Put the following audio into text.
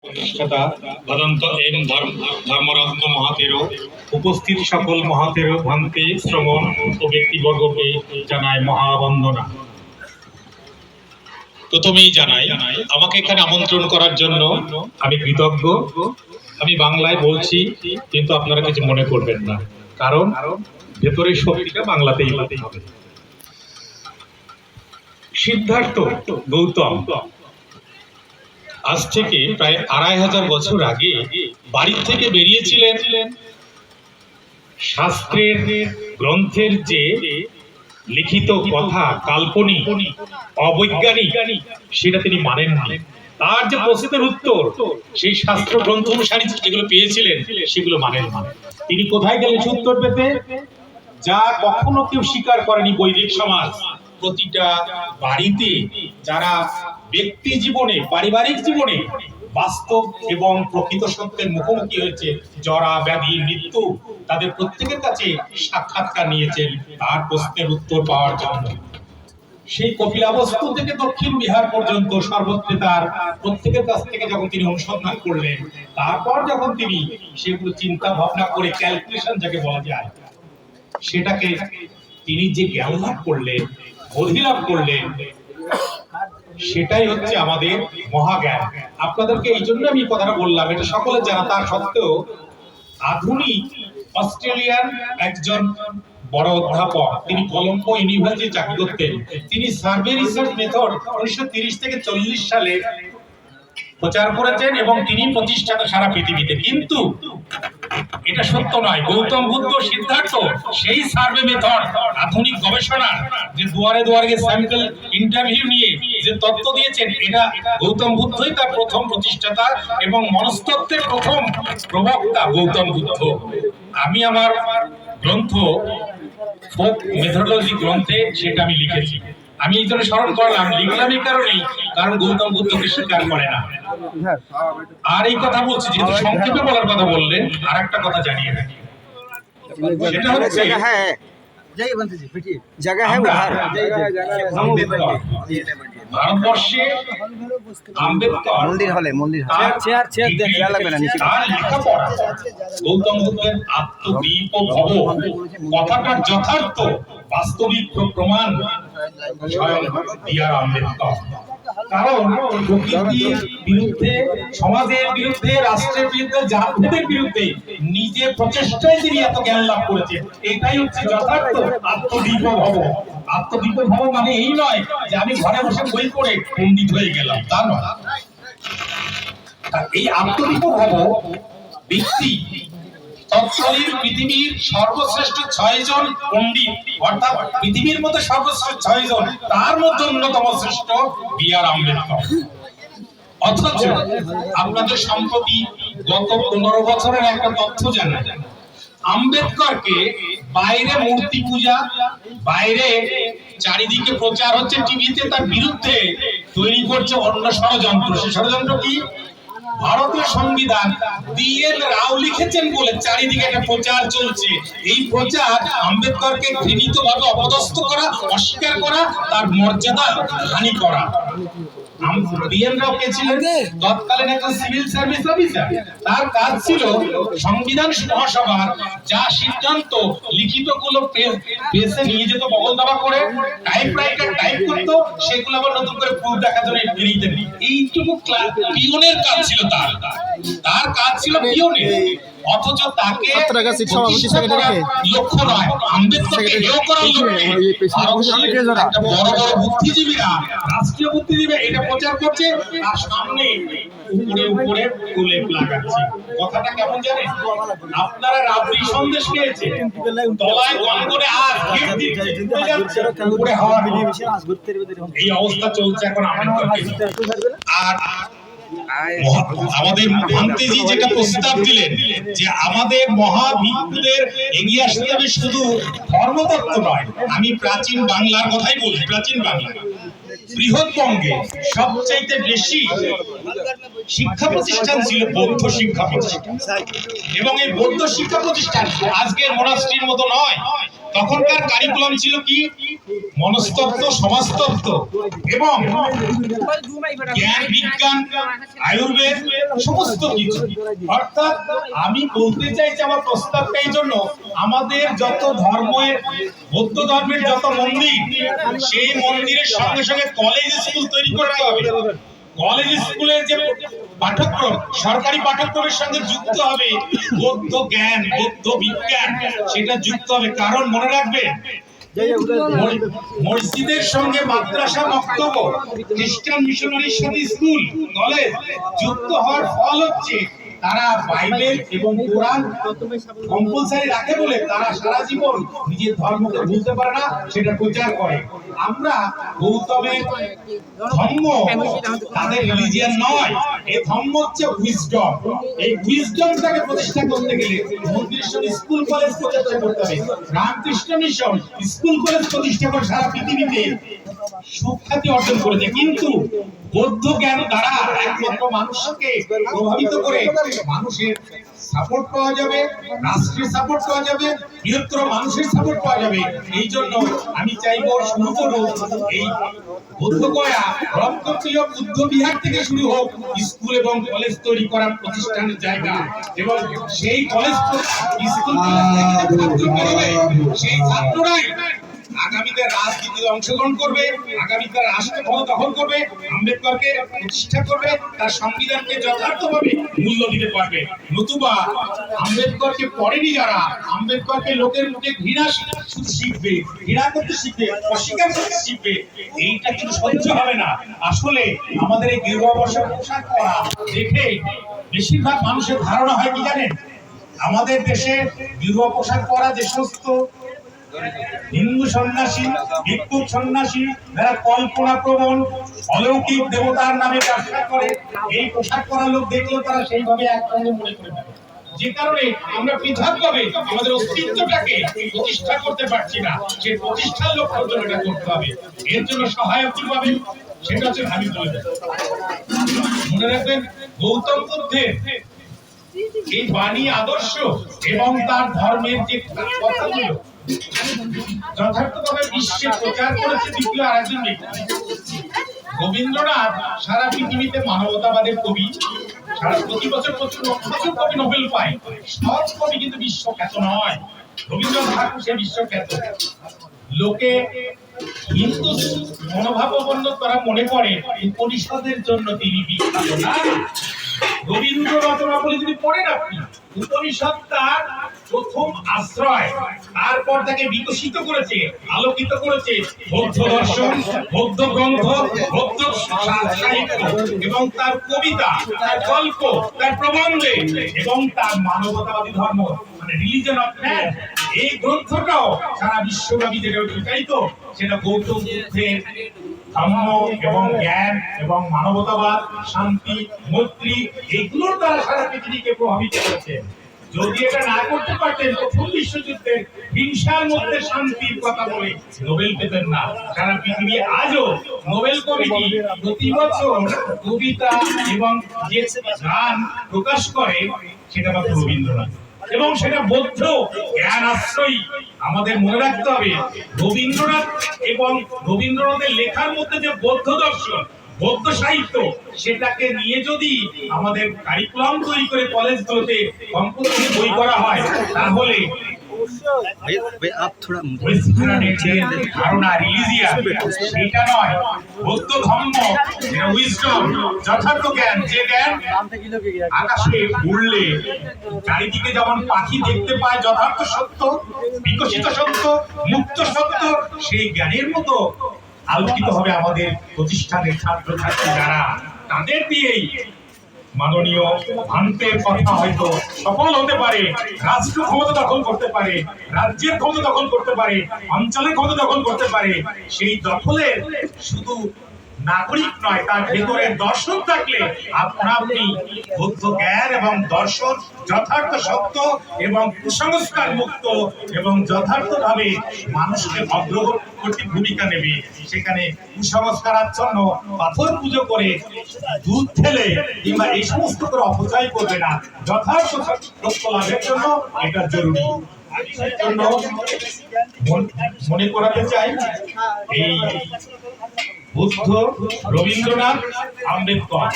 প্রতিষ্ঠাতা ভদন্ত এন ধর্মরত্ন মহাতেরো, উপস্থিত সকল মহাতেরো ভান্তে শ্রমণ ও ব্যক্তিবর্গকে জানায় মহাবন্দনা। প্রথমেই জানাই আমাকে এখানে আমন্ত্রণ করার জন্য আমি কৃতজ্ঞ। আমি বাংলায় বলছি, কিন্তু আপনারা কিছু মনে করবেন না, কারণ ভেতরের শক্তিটা বাংলাতেই হবে। সিদ্ধার্থ গৌতম আজ থেকে প্রায় 2500 বছর আগে বাড়ি থেকে বেরিয়েছিলেন। শাস্ত্রের গ্রন্থের যে লিখিত কথা কাল্পনিক অবৈজ্ঞানিক সেটা তিনি মানেননি। তার যে প্রশ্নের উত্তর সেই শাস্ত্র গ্রন্থ অনুসারে যেগুলো পেয়েছিলেন সেগুলো মানেন। তিনি কোথায় গেলেন উত্তর পেতে? যা কখনো কেউ স্বীকার করেনি বৈদিক সমাজ। প্রতিটা বাড়িতে যারা ব্যক্তি জীবনে পারিবারিক জীবনে বাস্তব এবং প্রকৃত সত্যের মুখোমুখি হয়েছে, জরা ব্যাধি মৃত্যু, তাদের প্রত্যেকের কাছে সাক্ষাৎকার নিয়েছেন তার প্রশ্নের উত্তর পাওয়ার জন্য। সেই কপিলাবস্তু থেকে দক্ষিণ বিহার পর্যন্ত সর্বত্র তার প্রত্যেকের কাছ থেকে যখন তিনি অনুসন্ধান করলেন, তারপর যখন তিনি সেগুলো চিন্তা ভাবনা করে ক্যালকুলেশন যাকে বলা যায়, সেটাকে তিনি যে জ্ঞান লাভ করলেন, অধিলাভ করলেন, সেটাই হচ্ছে আমাদের মহাজ্ঞান। আপনাদেরকে এই জন্য আমি কথাটা বললাম, এটা সকলে জানা তা সত্ত্বেও আধুনিক অস্ট্রেলিয়ান একজন বড় অধ্যাপক, তিনি কলম্বো ইউনিভার্সিটি চাকরি করতেন। তিনি সার্ভে রিসার্চ মেথড 1930 থেকে 40 সালে প্রচার করেছেন এবং তিনি প্রতিষ্ঠাতা সারা পৃথিবীতে। কিন্তু এটা সত্য নয়। গৌতম বুদ্ধ সিদ্ধার্থ সেই সার্ভে মেথড আধুনিক গবেষণা যে দুয়ারে দুয়ারে স্যাম্পল ইন্টারভিউ নিয়ে যে তত্ত্ব দিয়েছেন, এটা গৌতম বুদ্ধই তার প্রথম প্রতিষ্ঠাতা এবং মনস্তত্ত্বের প্রথম প্রবক্তা গৌতম বুদ্ধ। আমি আমার গ্রন্থ ফোক মেথোডোলজি গ্রন্থে সেটা আমি লিখেছি। আমি এই জন্য স্মরণ করলাম, লিখলাম এই কারণেই, কারণ গৌতম বুদ্ধকে স্বীকার করে না। আর এই কথা বলছি যেহেতু সংক্ষেপে বলার কথা বললেন, আর একটা কথা জানিয়ে রাখি, সেটা হচ্ছে ভারতবর্ষে আম্বেদকর গৌতম বুদ্ধের আত্মদীপ ভব কথাটার যথার্থ বাস্তবিক প্রমাণ স্বয়ং বি.আর. আম্বেদকর। কারণ প্রকৃতির বিরুদ্ধে, সমাজের বিরুদ্ধে, রাষ্ট্রের বিরুদ্ধে, জাতভেদের বিরুদ্ধে নিজে প্রচেষ্টায় তিনি এত জ্ঞান লাভ করেছেন। এটাই হচ্ছে যথার্থ আত্মদীপ ভব। আত্মদীপ ভব মানে এই নয় যে আমি ঘরে বসে বই পড়ে পণ্ডিত হয়ে গেলাম, তা নয়। এই আত্মদীপ ভব ব্যক্তি তৎকালীন পৃথিবীর সর্বশ্রেষ্ঠ 6 জন পণ্ডিত, অর্থাৎ পৃথিবীর মধ্যে সর্বশ্রেষ্ঠ 6 জন, তার মধ্যে অন্যতম শ্রেষ্ঠ বি.আর. আম্বেদকর। অথচ আপনাদের সম্প্রতি গত 15 বছরের একটা তথ্য জানা যায়, আম্বেদকরকে বাইরে মূর্তি পূজা, বাইরে চারিদিকে প্রচার হচ্ছে টিভিতে, তার বিরুদ্ধে তৈরি করছে অন্য ষড়যন্ত্র। সে ষড়যন্ত্র কি? ভারতীয় সংবিধান বি.এন. রাও লিখেছেন বলে চারিদিকে একটা প্রচার চলছে। এই প্রচার আম্বেদকরকে ঘৃণিতভাবে অপদস্থ করা, অস্বীকার করা, তার মর্যাদা হানি করা। বি.এন. রাও কে ছিলেন? তৎকালীন একজন সিভিল সার্ভিস অফিসার। তার কাজ ছিল সংবিধান মহাসভার যা সিদ্ধান্ত লিখিত গুলো প্রেসে নিয়ে যেত বগল দাবা করে, টাইপরাইটার টাইপ করতো, সেগুলো আবার নতুন করে প্রুফ দেখার জন্য বেরিয়ে দেন। এইটুকু পিওনের কাজ ছিল তার কাজ ছিল পিওনের। অথচ তাকে লক্ষ্য নয়, আম্বেদকরকে হেয় করার লক্ষ্যে একটা বড় বড় বুদ্ধিজীবীরা, রাষ্ট্রীয় বুদ্ধিজীবী এটা প্রচার করছে, তার সামনে উপরে উপরে কুলেপ লাগাচ্ছে। কথাটা কেমন জানেন? আপনারা রাবড়ি সন্দেশ খেয়েছেন, তলায় গনগনে আগ গিট দিচ্ছে, উপরে হাওয়া। এই অবস্থা চলছে এখন আম্বেদকরকে। আর আমাদের মহান্তেজি যেটা প্রস্তাব দিলেন যে আমাদের মহাভিক্ষুদের এগিয়ে আসতে হবে শুধু ধর্মতত্ত্ব নয়, আমি প্রাচীন বাংলার কথাই বলি। প্রাচীন বাংলা বৃহৎবঙ্গে সবচাইতে বেশি শিক্ষা প্রতিষ্ঠান ছিল বৌদ্ধ শিক্ষা প্রতিষ্ঠান, এবং এই বৌদ্ধ শিক্ষা প্রতিষ্ঠান আজকের মোনাস্ট্রির মতো নয়। তখনকার কারিকুলাম ছিল কি মনস্তত্ত্ব, সমাজতত্ত্ব এবং জ্ঞান বিজ্ঞান, আয়ুর্বেদ, সমস্ত কিছু। অর্থাৎ আমি বলতে চাইছি, আমার প্রস্তাবটা এই জন্য, আমাদের যত ধর্মের, বৌদ্ধ ধর্মের যত মন্দির, সেই মন্দিরের সঙ্গে সঙ্গে কলেজ স্কুল তৈরি করতে হবে। কলেজ স্কুলের যে পাঠ্যক্রম, সরকারি পাঠ্যক্রমের সঙ্গে যুক্ত হবে বৌদ্ধ জ্ঞান, বৌদ্ধ বিজ্ঞান, সেটা যুক্ত হবে। কারণ মনে রাখবেন, মসজিদের সঙ্গে মাদ্রাসা, মক্তব, খ্রিস্টান মিশনারির সাথে স্কুল, কলেজ যুক্ত হওয়ার ফল হচ্ছে তারা বাইবেল এবং কোরআন কম্পালসারি রাখে বলে তারা সারা জীবন নিজের ধর্মকে ভুলতে পারে না, সেটা প্রচার করে। আমরা গৌতমের ধর্ম তাদের রিলিজিয়ান নয়, এই ধর্ম হচ্ছে উইজডম। এই উইজডমটাকে প্রতিষ্ঠা করতে গেলে মন্দিরের সঙ্গে স্কুল কলেজ প্রতিষ্ঠা করতে হবে। রামকৃষ্ণ মিশন স্কুল কলেজ প্রতিষ্ঠা করে সারা পৃথিবীতে সুখ্যাতি অর্জন করেছে, কিন্তু বৌদ্ধ জ্ঞান দ্বারা একমাত্র মানুষকে প্রভাবিত করে মানুষের সাপোর্ট পাওয়া যাবে, রাষ্ট্রের সাপোর্ট পাওয়া যাবে, বৃহত্তর মানুষের সাপোর্ট পাওয়া যাবে। এই জন্য আমি চাইবো শুরু করুন এই বৌদ্ধগয়া রক্তপ্রিয় বুদ্ধ বিহার থেকে শুরু হোক স্কুল এবং কলেজ তৈরি করার প্রতিষ্ঠানের জায়গা, এবং সেই কলেজ স্কুল সেই ছাত্ররাই আগামীতে রাজনীতিতে অংশগ্রহণ করবে, আগামীতে রাষ্ট্র ক্ষমতা দখল করবে, আম্বেদকরকে প্রতিষ্ঠা করবে, তার সংবিধানকে যথার্থভাবে মূল্য দিতে পারবে। নতুবা আম্বেদকরকে পড়েনি যারা, আম্বেদকরকে লোকের মুখে ঘৃণা শিখবে, ঘৃণা করতে শিখবে, অস্বীকার করতে শিখবে, এইটা কিন্তু সহ্য হবে না। আসলে আমাদের এই গৃহবর্ষের পোশাক পরা দেখে বেশিরভাগ মানুষের ধারণা হয় কি জানেন, আমাদের দেশে গৃহ পোশাক পরা যে সমস্ত হিন্দু সন্ন্যাসী, ভিক্ষুক সন্ন্যাসী, যারা কল্পনা প্রবণ অলৌকিক দেবতার নামে ব্যবসা করে, এই পোশাক পরা লোক দেখলেও তারা সেইভাবে একসঙ্গে মনে করে নেবে। যে কারণে আমরা পৃথকভাবে আমাদের অস্তিত্বটাকে প্রতিষ্ঠা করতে পারছি না। সেই প্রতিষ্ঠার লক্ষ্যের জন্য এটা করতে হবে। এর জন্য সহায়ক কি পাবেন, সেটা হচ্ছে ভাবি বলবেন। মনে রাখবেন, গৌতম বুদ্ধের এই বাণী, আদর্শ এবং তার ধর্মের যে কথাগুলো যথার্থভাবে বিশ্বে প্রচার করেছে দ্বিতীয় আরেকজন ব্যক্তি রবীন্দ্রনাথ। সারা পৃথিবীতে মানবতাবাদের কবি, সারা প্রতি বছর প্রচুর কবি নোবেল পায়। সব কবি কিন্তু বিশ্বখ্যাত নয়, রবীন্দ্রনাথ ঠাকুর সে বিশ্বখ্যাত। লোকে হিন্দু মনোভাবাপন্ন তারা মনে করে উপনিষদের জন্য তিনি বিখ্যাত। না, রবীন্দ্র রচনাবলী যদি পড়েন আপনি, উপনিষদ তার প্রথম আশ্রয়, তারপর তাকে বিকশিত করেছে, আলোকিত করেছে বৌদ্ধ দর্শন, বৌদ্ধ গ্রন্থ, বৌদ্ধ সাহিত্য এবং তার কবিতা, তার গল্প, তার প্রবন্ধে এবং তার মানবতাবাদী ধর্ম, মানে রিলিজন অফ ম্যান। এই গ্রন্থটাও সারা বিশ্বব্যাপী যেটা প্রচারিত, সেটা গৌতম বুদ্ধের ধর্ম এবং জ্ঞান এবং মানবতাবাদ, শান্তি, মৈত্রী, এগুলোর দ্বারা সারা পৃথিবীকে প্রভাবিত করেছে। যদি এটা না করতে পারতেন, প্রথম বিশ্বযুদ্ধের হিংসার মধ্যে শান্তির কথা বলে নোবেল পেতেন না। সারা পৃথিবী আজও নোবেল কমিটি প্রতি বছর কবিতা এবং যে গান প্রকাশ করে, সেটা মাত্র রবীন্দ্রনাথ, এবং সেটা বৌদ্ধ জ্ঞান আশ্রয়ী। আমাদের মনে রাখতে হবে, রবীন্দ্রনাথ এবং রবীন্দ্রনাথের লেখার মধ্যে যে বৌদ্ধ দর্শন, বৌদ্ধ সাহিত্য, সেটাকে নিয়ে যদি আমাদের কারিকুলাম তৈরি করে কলেজগুলোতে কম্পালসারি বই করা হয়, তাহলে ধারণা রিলিজিয়ান সেটা নয়, বৌদ্ধ ধর্ম উইজডম, যথার্থ জ্ঞান, যে জ্ঞান আকাশে উড়লে চারিদিকে যেমন পাখি দেখতে পায় যথার্থ সত্য, বিকশিত সত্য, মুক্ত সত্য, সেই জ্ঞানের মতো আলোকিত হবে আমাদের প্রতিষ্ঠানের ছাত্রছাত্রী যারা। তাদের দিয়েই মাননীয় ভান্তের কথা হয়তো সফল হতে পারে, রাষ্ট্র ক্ষমতা দখল করতে পারে, রাজ্যের ক্ষমতা দখল করতে পারে, অঞ্চলের ক্ষমতা দখল করতে পারে। সেই দখলের শুধু নাগরিক নয়, তার ভেতরে দর্শন থাকলে আপনি বুদ্ধ জ্ঞান এবং দর্শন যথার্থ সত্য এবং কুসংস্কার মুক্ত এবং যথার্থভাবে মানুষকে অগ্রগতির ভূমিকা নেবে। সেখানে কুসংস্কার আচ্ছন্ন পাথর পুজো করে দুধ ঢেলে কিংবা এই সমস্ত করে অপচয় করবে না। যথার্থ সত্য লাভের জন্য এটা জরুরি। জন্য মনে করাতে চাই এই বুদ্ধ, রবীন্দ্রনাথ, আম্বেদকর